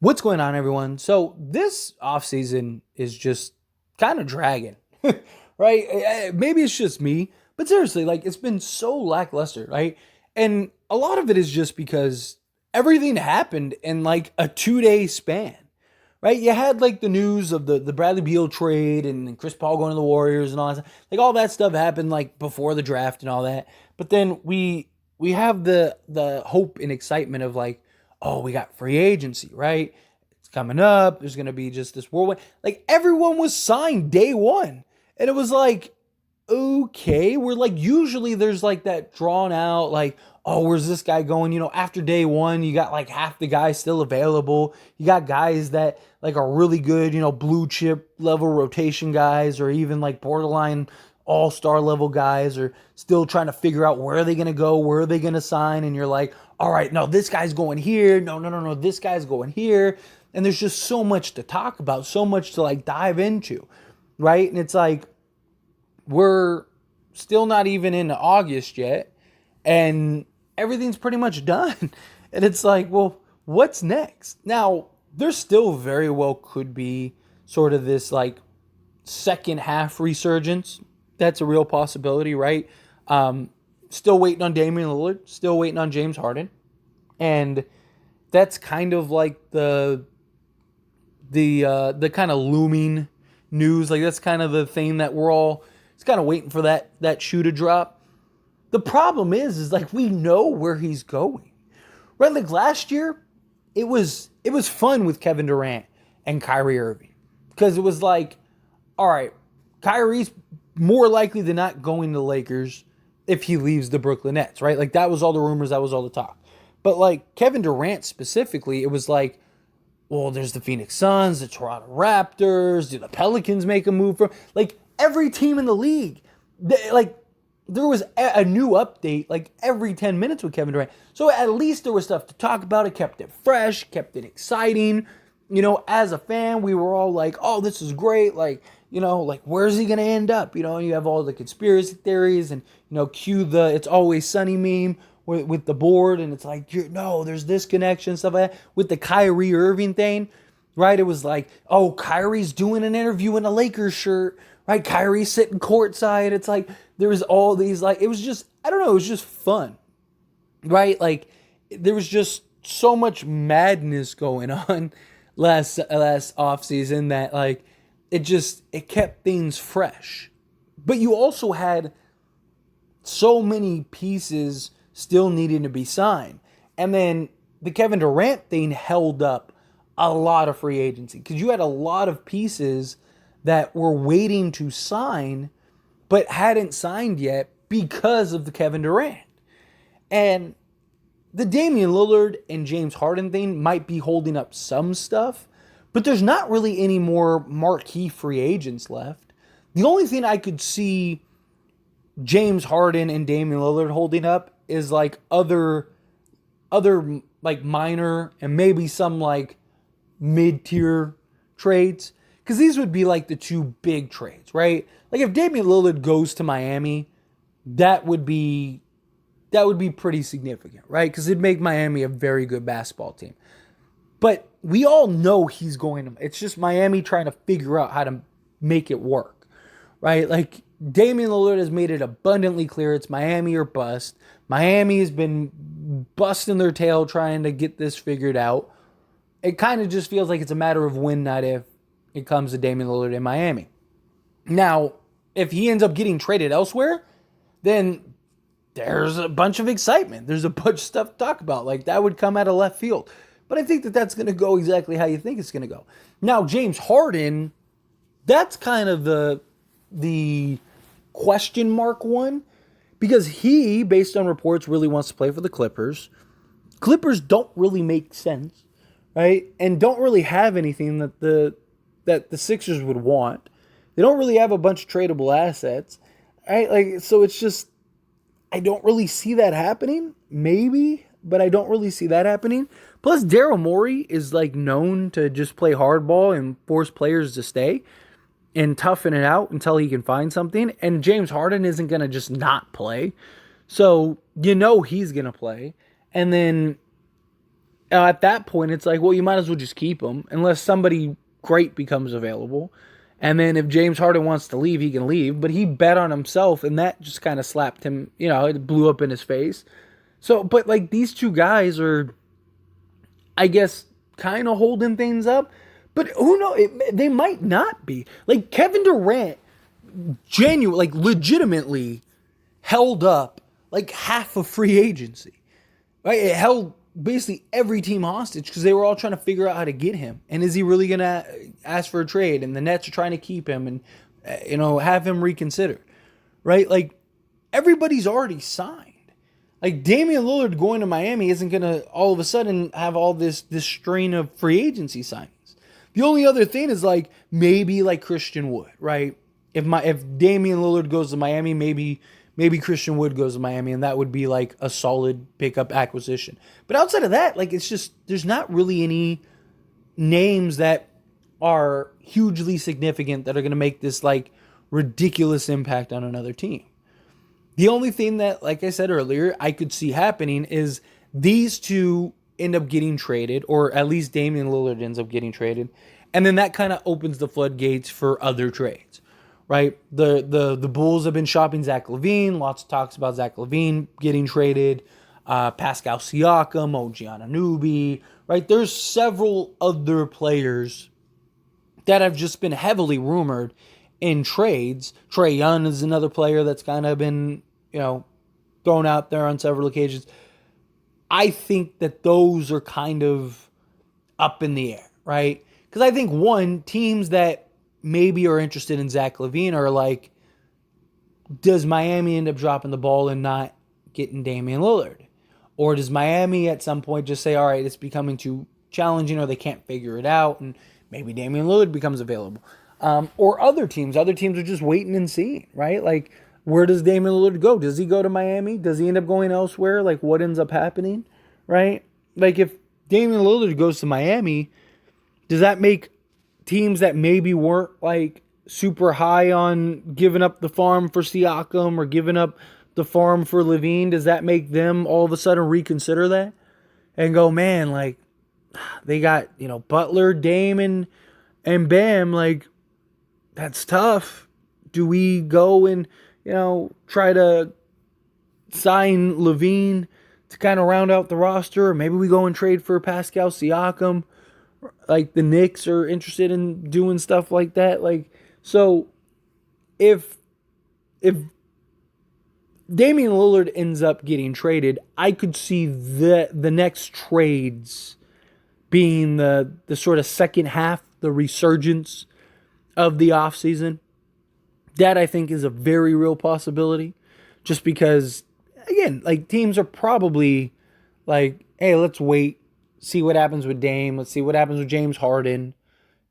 What's going on, everyone? So this offseason is just kind of dragging, right? Maybe it's just me, but seriously, like it's been so lackluster, right? And a lot of it is just because everything happened in like a 2 day span, right? You had like the news of the Bradley Beal trade and Chris Paul going to the Warriors and all that, like all that stuff happened like before the draft and all that. But then we have the hope and excitement of like, oh, we got free agency, right? It's coming up. There's gonna be just this whirlwind. Like everyone was signed day one, and it was like, okay, we're like usually there's like that drawn out like, oh, where's this guy going? After day one, you got like half the guys still available. You got guys that like are really good, blue chip level rotation guys, or even like borderline all-star level guys are still trying to figure out where are they going to go, where are they going to sign, and you're like, all right, no, this guy's going here, no, this guy's going here, and there's just so much to talk about, so much to like dive into, right? And it's like we're still not even in August yet, and everything's pretty much done. And it's like, well, what's next? Now, there still very well could be sort of this like second half resurgence. That's a real possibility, right? Still waiting on Damian Lillard, still waiting on James Harden. And that's kind of like the kind of looming news. Like that's kind of the thing that we're all it's kind of waiting for that shoe to drop. The problem is like we know where he's going. Right? Like last year, it was fun with Kevin Durant and Kyrie Irving. Because it was like, all right, Kyrie's more likely than not going to the Lakers if he leaves the Brooklyn Nets, right? Like that was all the rumors, that was all the talk. But like Kevin Durant specifically, it was like, well, there's the Phoenix Suns, the Toronto Raptors, do the Pelicans make a move from like every team in the league? Like there was a new update like every 10 minutes with Kevin Durant. So at least there was stuff to talk about. It kept it fresh, kept it exciting. As a fan, we were all like, oh, this is great. Like, like where's he going to end up? You have all the conspiracy theories and, cue the It's Always Sunny meme with the board. And it's like, no, there's this connection, stuff like that. With the Kyrie Irving thing, right? It was like, oh, Kyrie's doing an interview in a Lakers shirt, right? Kyrie's sitting courtside. It's like, there was all these, like, it was just, I don't know, it was just fun, right? Like, there was just so much madness going on last off season that like it kept things fresh. But you also had so many pieces still needing to be signed. And then the Kevin Durant thing held up a lot of free agency because you had a lot of pieces that were waiting to sign but hadn't signed yet because of the Kevin Durant. And the Damian Lillard and James Harden thing might be holding up some stuff, but there's not really any more marquee free agents left. The only thing I could see James Harden and Damian Lillard holding up is like other like minor and maybe some like mid-tier trades, because these would be like the two big trades, right? Like if Damian Lillard goes to Miami, that would be pretty significant, right? Because it'd make Miami a very good basketball team. But we all know he's going to. It's just Miami trying to figure out how to make it work, right? Like Damian Lillard has made it abundantly clear it's Miami or bust. Miami has been busting their tail trying to get this figured out. It kind of just feels like it's a matter of when, not if, it comes to Damian Lillard in Miami. Now, if he ends up getting traded elsewhere, then there's a bunch of excitement. There's a bunch of stuff to talk about. Like that would come out of left field. But I think that that's going to go exactly how you think it's going to go. Now, James Harden, that's kind of the question mark one, because he, based on reports, really wants to play for the Clippers. Clippers don't really make sense, right? And don't really have anything that the Sixers would want. They don't really have a bunch of tradable assets, right? Like, so it's just, I don't really see that happening. Maybe, but I don't really see that happening. Plus, Daryl Morey is like known to just play hardball and force players to stay and toughen it out until he can find something. And James Harden isn't going to just not play. So, he's going to play. And then At that point, it's like, well, you might as well just keep him unless somebody great becomes available. And then if James Harden wants to leave, he can leave. But he bet on himself, and that just kind of slapped him. It blew up in his face. So, but like these two guys are, I guess, kind of holding things up. But who knows? They might not be. Like Kevin Durant, like legitimately held up like half of free agency. Right? It held basically every team hostage because they were all trying to figure out how to get him. And is he really going to ask for a trade? And the Nets are trying to keep him and, have him reconsidered. Right? Like everybody's already signed. Like Damian Lillard going to Miami isn't going to all of a sudden have all this strain of free agency signings. The only other thing is like maybe like Christian Wood, right? If Damian Lillard goes to Miami, maybe Christian Wood goes to Miami, and that would be like a solid pickup acquisition. But outside of that, like it's just there's not really any names that are hugely significant that are going to make this like ridiculous impact on another team. The only thing that, like I said earlier, I could see happening is these two end up getting traded, or at least Damian Lillard ends up getting traded, and then that kind of opens the floodgates for other trades, right? The Bulls have been shopping Zach LaVine, lots of talks about Zach LaVine getting traded, Pascal Siakam, OG Anunoby, right? There's several other players that have just been heavily rumored in trades. Trae Young is another player that's kind of been, thrown out there on several occasions. I think that those are kind of up in the air, right? Because I think, one, teams that maybe are interested in Zach LaVine are like, does Miami end up dropping the ball and not getting Damian Lillard? Or does Miami at some point just say, all right, it's becoming too challenging or they can't figure it out and maybe Damian Lillard becomes available? Or other teams are just waiting and seeing, right? Like, where does Damian Lillard go? Does he go to Miami? Does he end up going elsewhere? Like, what ends up happening, right? Like, if Damian Lillard goes to Miami, does that make teams that maybe weren't, like, super high on giving up the farm for Siakam or giving up the farm for LaVine, does that make them all of a sudden reconsider that? And go, man, like, they got, Butler, Dame, and Bam, like, that's tough. Do we go and, try to sign LaVine to kind of round out the roster? Or maybe we go and trade for Pascal Siakam. Like the Knicks are interested in doing stuff like that. Like, so if Damian Lillard ends up getting traded, I could see the next trades being the sort of second half, the resurgence of the offseason. That I think is a very real possibility. Just because, again, like teams are probably like, hey, let's wait, see what happens with Dame. Let's see what happens with James Harden.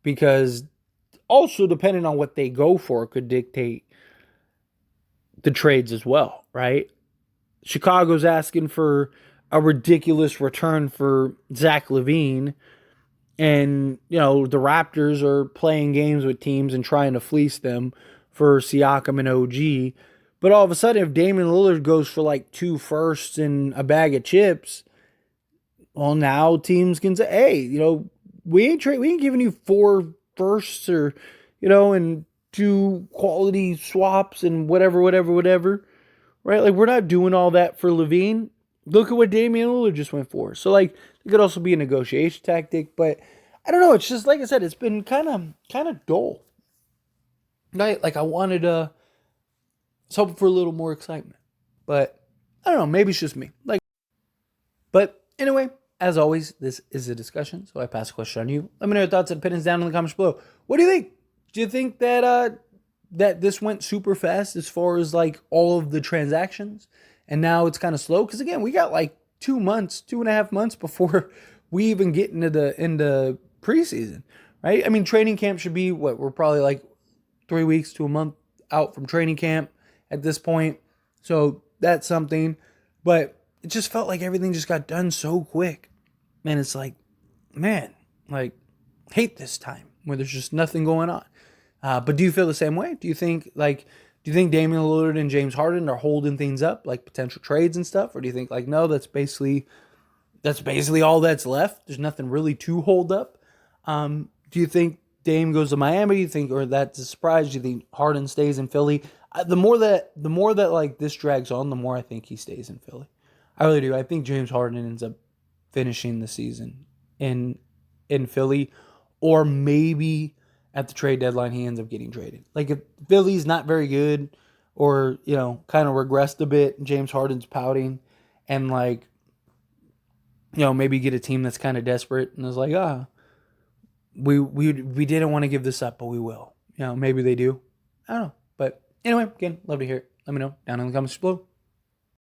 Because also depending on what they go for could dictate the trades as well, right? Chicago's asking for a ridiculous return for Zach LaVine. And, the Raptors are playing games with teams and trying to fleece them for Siakam and OG. But all of a sudden, if Damian Lillard goes for like 2 firsts and a bag of chips, well, now teams can say, hey, we ain't giving you 4 firsts or, and 2 quality swaps and whatever. Right? Like, we're not doing all that for LaVine. Look at what Damian Lillard just went for. So, like, it could also be a negotiation tactic, but I don't know. It's just, like I said, it's been kind of dull. Right? Like, I wanted to hope for a little more excitement. But, I don't know. Maybe it's just me. But, anyway, as always, this is a discussion, so I pass the question on you. Let me know your thoughts and opinions down in the comments below. What do you think? Do you think that that this went super fast as far as, like, all of the transactions? And now it's kind of slow? Because, again, we got, like, 2.5 months before we even get into preseason, right? I mean, training camp should be, we're probably, like, 3 weeks to a month out from training camp at this point. So that's something. But it just felt like everything just got done so quick. And it's like, man, like, hate this time where there's just nothing going on. But do you feel the same way? Do you think Damian Lillard and James Harden are holding things up, like potential trades and stuff? Or do you think, like, no, that's basically that's basically all that's left. There's nothing really to hold up. Do you think Dame goes to Miami? Do you think, or that's a surprise? Do you think Harden stays in Philly? The more that like this drags on, the more I think he stays in Philly. I really do. I think James Harden ends up finishing the season in Philly, or maybe at the trade deadline he ends up getting traded. Like if Philly's not very good, or kind of regressed a bit, and James Harden's pouting, and like maybe get a team that's kind of desperate and is like, we didn't want to give this up, but we will. Maybe they do. I don't know. But anyway, again, love to hear it. Let me know down in the comments below.